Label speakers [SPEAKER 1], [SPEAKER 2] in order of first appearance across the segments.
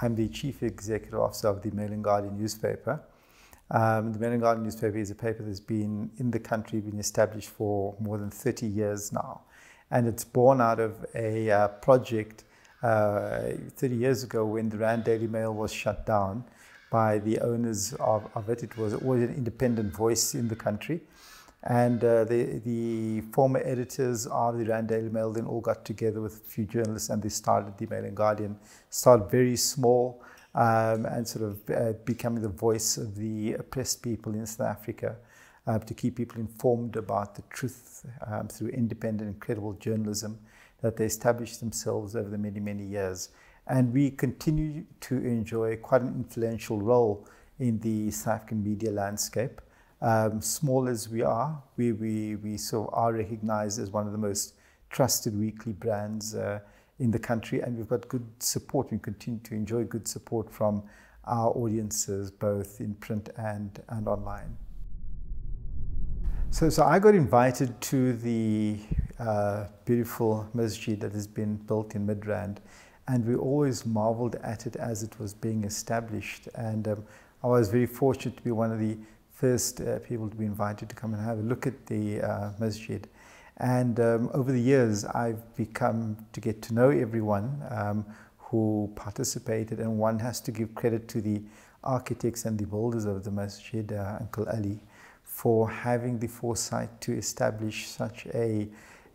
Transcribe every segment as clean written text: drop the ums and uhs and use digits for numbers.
[SPEAKER 1] I'm the Chief Executive Officer of the Mail and Guardian newspaper. The Mail and Guardian newspaper is a paper that's been in the country, been established for more than 30 years now. And it's born out of a project 30 years ago when the Rand Daily Mail was shut down by the owners of it. It was always an independent voice in the country. And the former editors of the Rand Daily Mail then all got together with a few journalists and they started the Mail and Guardian. Started very small and sort of becoming the voice of the oppressed people in South Africa to keep people informed about the truth through independent and credible journalism that they established themselves over the many, many years. And we continue to enjoy quite an influential role in the South African media landscape. Small as we are, we sort of are recognized as one of the most trusted weekly brands in the country, and we've got good support. We continue to enjoy good support from our audiences, both in print and online. So I got invited to the beautiful masjid that has been built in Midrand, and we always marveled at it as it was being established. And I was very fortunate to be one of the first people to be invited to come and have a look at the masjid. And over the years, I've become to get to know everyone who participated, and one has to give credit to the architects and the builders of the masjid, Uncle Ali, for having the foresight to establish such a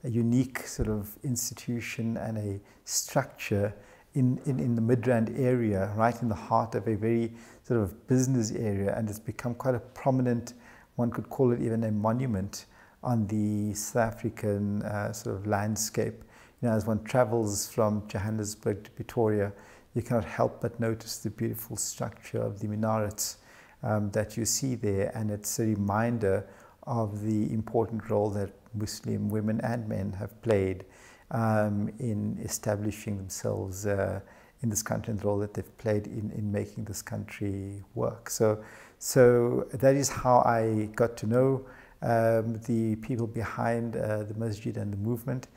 [SPEAKER 1] unique sort of institution and a structure in the Midrand area, right in the heart of a very sort of business area, and it's become quite a prominent, one could call it even a monument on the South African sort of landscape. You know, as one travels from Johannesburg to Pretoria, you cannot help but notice the beautiful structure of the minarets that you see there, and it's a reminder of the important role that Muslim women and men have played in establishing themselves in this country, and the role that they've played in making this country work. So that is how I got to know the people behind the masjid and the movement.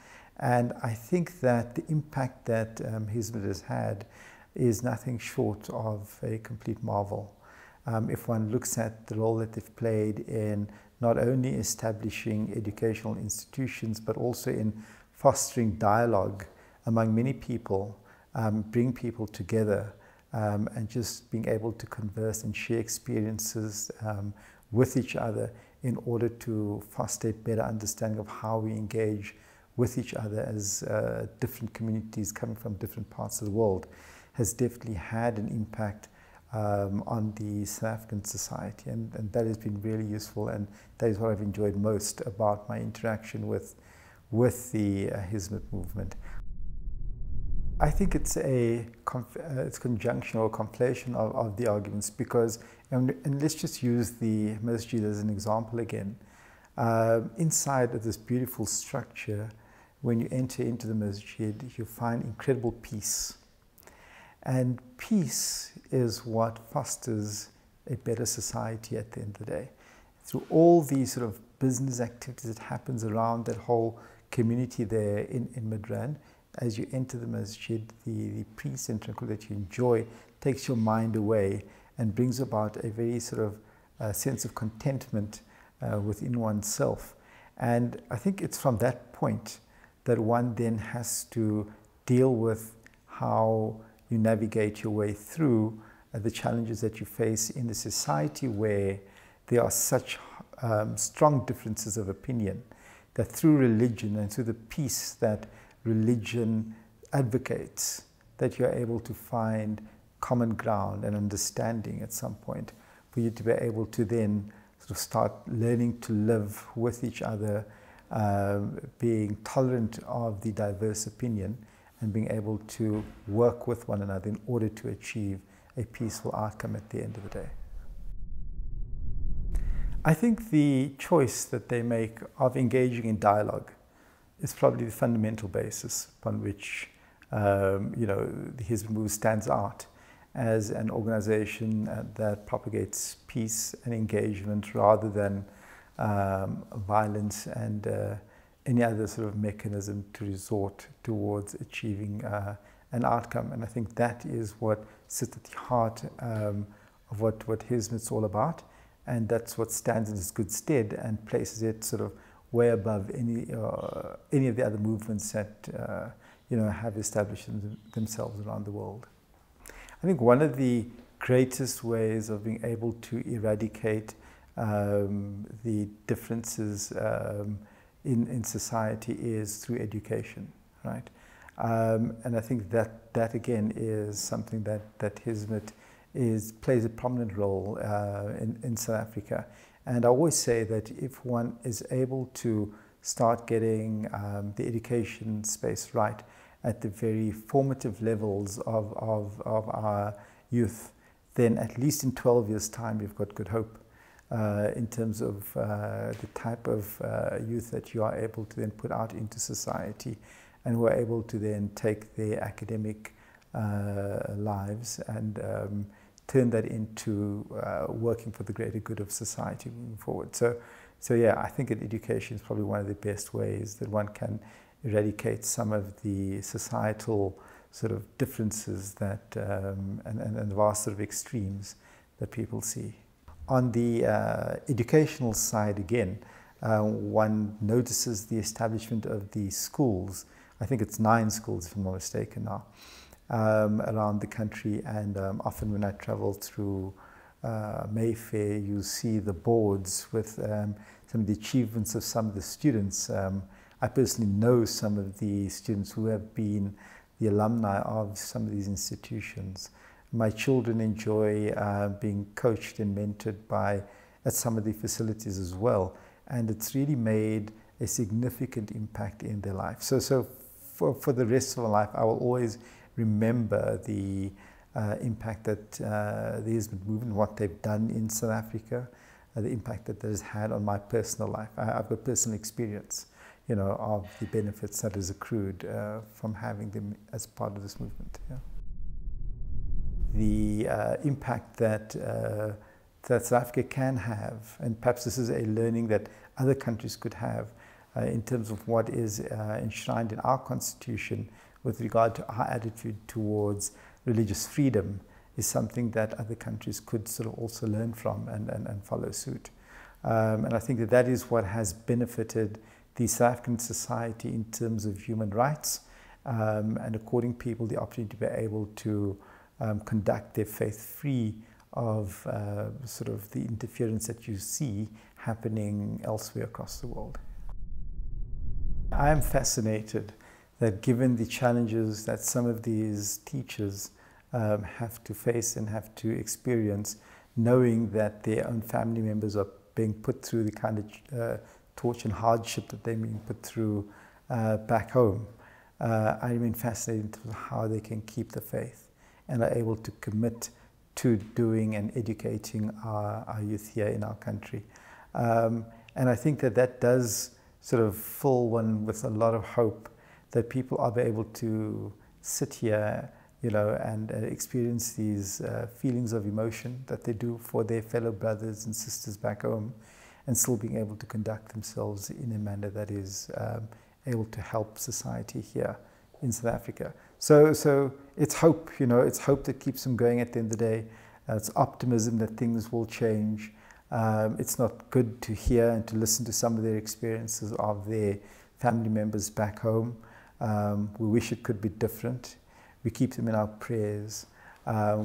[SPEAKER 1] And I think that the impact that Hizmet has had is nothing short of a complete marvel. If one looks at the role that they've played in not only establishing educational institutions, but also in fostering dialogue among many people, bring people together, and just being able to converse and share experiences with each other in order to foster a better understanding of how we engage with each other as different communities coming from different parts of the world, has definitely had an impact on the South African society, and that has been really useful, and that is what I've enjoyed most about my interaction with the Hizmet movement. I think it's a conjunction or conflation of the arguments, because, and let's just use the masjid as an example again. Inside of this beautiful structure, when you enter into the masjid, you find incredible peace. And peace is what fosters a better society at the end of the day. Through all these sort of business activities that happens around that whole community there in Midrand, as you enter the masjid, the peace and tranquility that you enjoy takes your mind away and brings about a very sort of sense of contentment within oneself. And I think it's from that point that one then has to deal with how you navigate your way through the challenges that you face in a society where there are such strong differences of opinion, that through religion and through the peace that religion advocates, that you're able to find common ground and understanding at some point for you to be able to then sort of start learning to live with each other, being tolerant of the diverse opinion, and being able to work with one another in order to achieve a peaceful outcome at the end of the day. I think the choice that they make of engaging in dialogue is probably the fundamental basis upon which the Hizmet Movement stands out as an organization that propagates peace and engagement rather than violence and any other sort of mechanism to resort towards achieving an outcome. And I think that is what sits at the heart of what Hizmet's all about. And that's what stands in its good stead and places it sort of way above any of the other movements that have established themselves around the world. I think one of the greatest ways of being able to eradicate the differences in society is through education, right? And I think that again is something that Hizmet plays a prominent role in South Africa. And I always say that if one is able to start getting the education space right at the very formative levels of our youth, then at least in 12 years' time, you've got good hope in terms of the type of youth that you are able to then put out into society, and who are able to then take their academic lives and turn that into working for the greater good of society moving forward. So yeah, I think that education is probably one of the best ways that one can eradicate some of the societal sort of differences that and vast sort of extremes that people see. On the educational side again, one notices the establishment of the schools. I think it's 9 schools, if I'm not mistaken now, around the country. And often when I travel through Mayfair, you see the boards with some of the achievements of some of the students. I personally know some of the students who have been the alumni of some of these institutions. My children enjoy being coached and mentored at some of the facilities as well. And it's really made a significant impact in their life. So for the rest of my life, I will always remember the impact that the Hizmet movement, what they've done in South Africa, the impact that has had on my personal life. I've got personal experience, of the benefits that has accrued from having them as part of this movement. Yeah. The impact that South Africa can have, and perhaps this is a learning that other countries could have in terms of what is enshrined in our constitution with regard to our attitude towards religious freedom, is something that other countries could sort of also learn from and follow suit. And I think that is what has benefited the South African society in terms of human rights and according people the opportunity to be able to conduct their faith free of sort of the interference that you see happening elsewhere across the world. I am fascinated that given the challenges that some of these teachers have to face and have to experience, knowing that their own family members are being put through the kind of torture and hardship that they're being put through back home, I remain fascinated in how they can keep the faith and are able to commit to doing and educating our youth here in our country. And I think that does sort of fill one with a lot of hope that people are able to sit here, and experience these feelings of emotion that they do for their fellow brothers and sisters back home, and still being able to conduct themselves in a manner that is able to help society here in South Africa. So it's hope, it's hope that keeps them going at the end of the day. It's optimism that things will change. It's not good to hear and to listen to some of their experiences of their family members back home. We wish it could be different. We keep them in our prayers.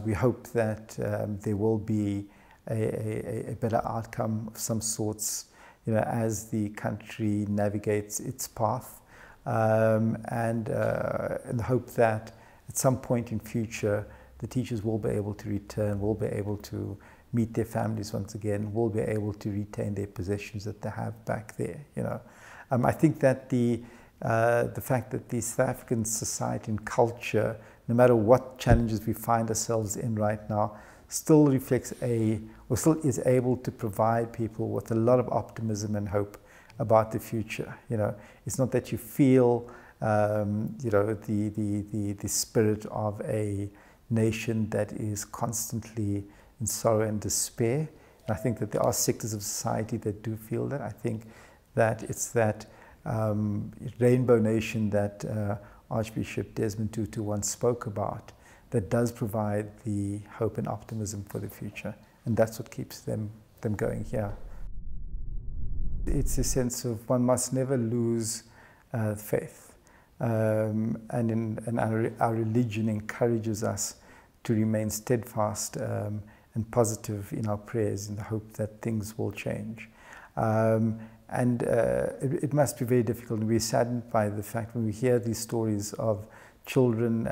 [SPEAKER 1] We hope that there will be a better outcome of some sorts, as the country navigates its path, and the hope that at some point in future the teachers will be able to return, will be able to meet their families once again, will be able to retain their possessions that they have back there. I think that the fact that the South African society and culture, no matter what challenges we find ourselves in right now, still reflects still is able to provide people with a lot of optimism and hope about the future. It's not that you feel, the spirit of a nation that is constantly in sorrow and despair. And I think that there are sectors of society that do feel that. I think that it's that rainbow nation that Archbishop Desmond Tutu once spoke about, that does provide the hope and optimism for the future. And that's what keeps them going here. It's a sense of one must never lose faith. And our religion encourages us to remain steadfast and positive in our prayers in the hope that things will change. It must be very difficult, and we're saddened by the fact when we hear these stories of children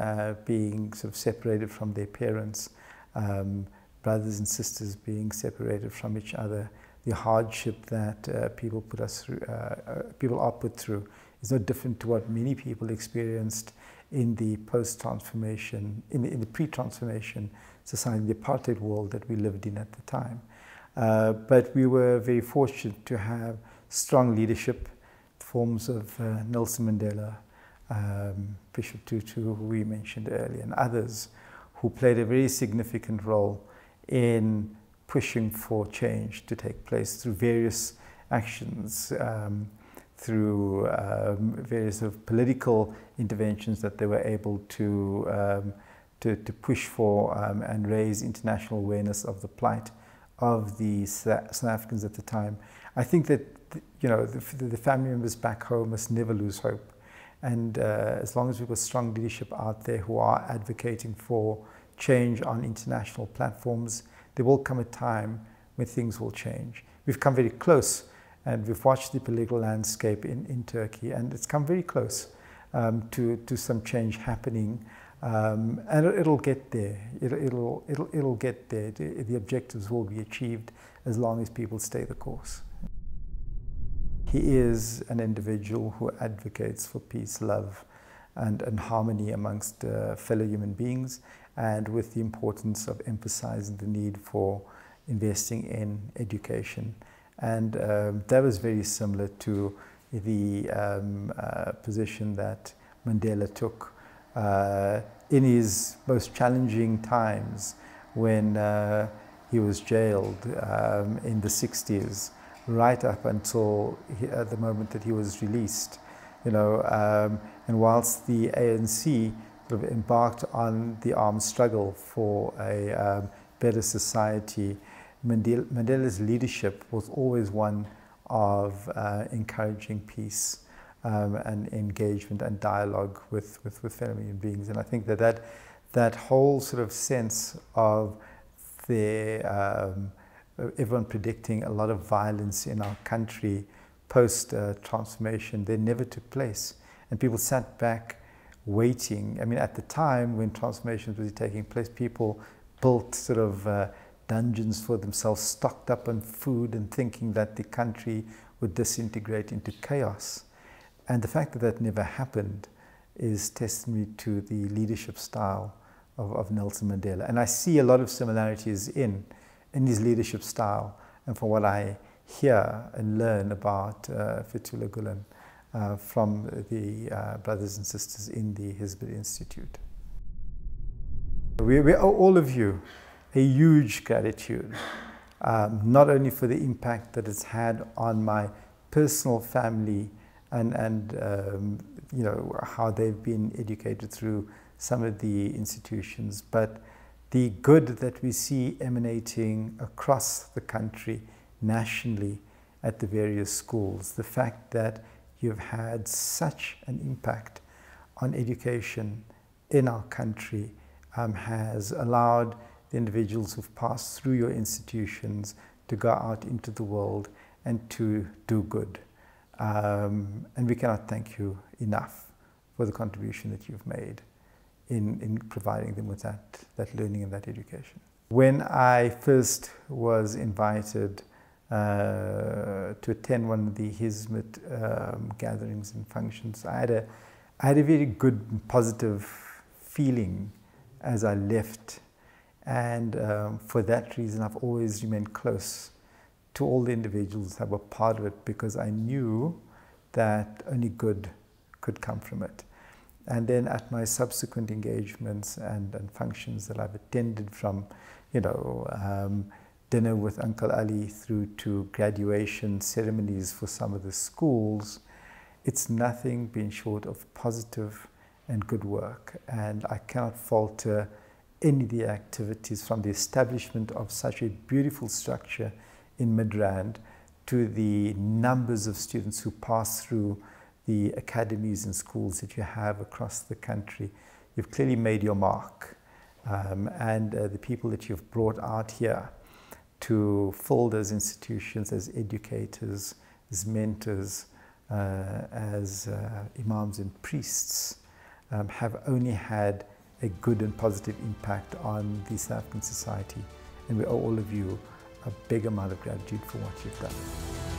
[SPEAKER 1] being sort of separated from their parents, brothers and sisters being separated from each other. The hardship that people are put through is no different to what many people experienced in the post-transformation, in the pre-transformation society, the apartheid world that we lived in at the time. But we were very fortunate to have strong leadership, forms of Nelson Mandela, Bishop Tutu, who we mentioned earlier, and others who played a very significant role in pushing for change to take place through various actions, through various sort of political interventions that they were able to push for and raise international awareness of the plight of the South Africans at the time. I think that the family members back home must never lose hope. And as long as we've got strong leadership out there who are advocating for change on international platforms, there will come a time when things will change. We've come very close, and we've watched the political landscape in Turkey, and it's come very close to some change happening, and it'll get there. It'll get there. The objectives will be achieved as long as people stay the course. He is an individual who advocates for peace, love, and harmony amongst fellow human beings, and with the importance of emphasizing the need for investing in education. And that was very similar to the position that Mandela took in his most challenging times when he was jailed in the 60s, right up until the moment that he was released. And whilst the ANC sort of embarked on the armed struggle for a better society, Mandela's leadership was always one of encouraging peace and engagement and dialogue with fellow human beings. And I think that whole sort of sense of everyone predicting a lot of violence in our country post-transformation, they never took place. And people sat back waiting. I mean, at the time when transformation was taking place, people built sort of dungeons for themselves, stocked up on food and thinking that the country would disintegrate into chaos. And the fact that that never happened is testimony to the leadership style of Nelson Mandela. And I see a lot of similarities in his leadership style and from what I hear and learn about Fethullah Gülen from the brothers and sisters in the Hizmet Institute. We owe all of you a huge gratitude, not only for the impact that it's had on my personal family and how they've been educated through some of the institutions, but the good that we see emanating across the country, nationally, at the various schools. The fact that you've had such an impact on education in our country has allowed the individuals who've passed through your institutions to go out into the world and to do good. And we cannot thank you enough for the contribution that you've made in providing them with that learning and that education. When I first was invited to attend one of the Hizmet gatherings and functions, I had a very good and positive feeling as I left, and for that reason I've always remained close to all the individuals that were part of it, because I knew that only good could come from it. And then at my subsequent engagements and functions that I've attended, from dinner with Uncle Ali through to graduation ceremonies for some of the schools, it's nothing been short of positive and good work. And I cannot falter any of the activities, from the establishment of such a beautiful structure in Midrand to the numbers of students who pass through the academies and schools that you have across the country. You've clearly made your mark. And the people that you've brought out here to fill those institutions as educators, as mentors, as imams and priests, have only had a good and positive impact on the South African society. And we owe all of you a big amount of gratitude for what you've done.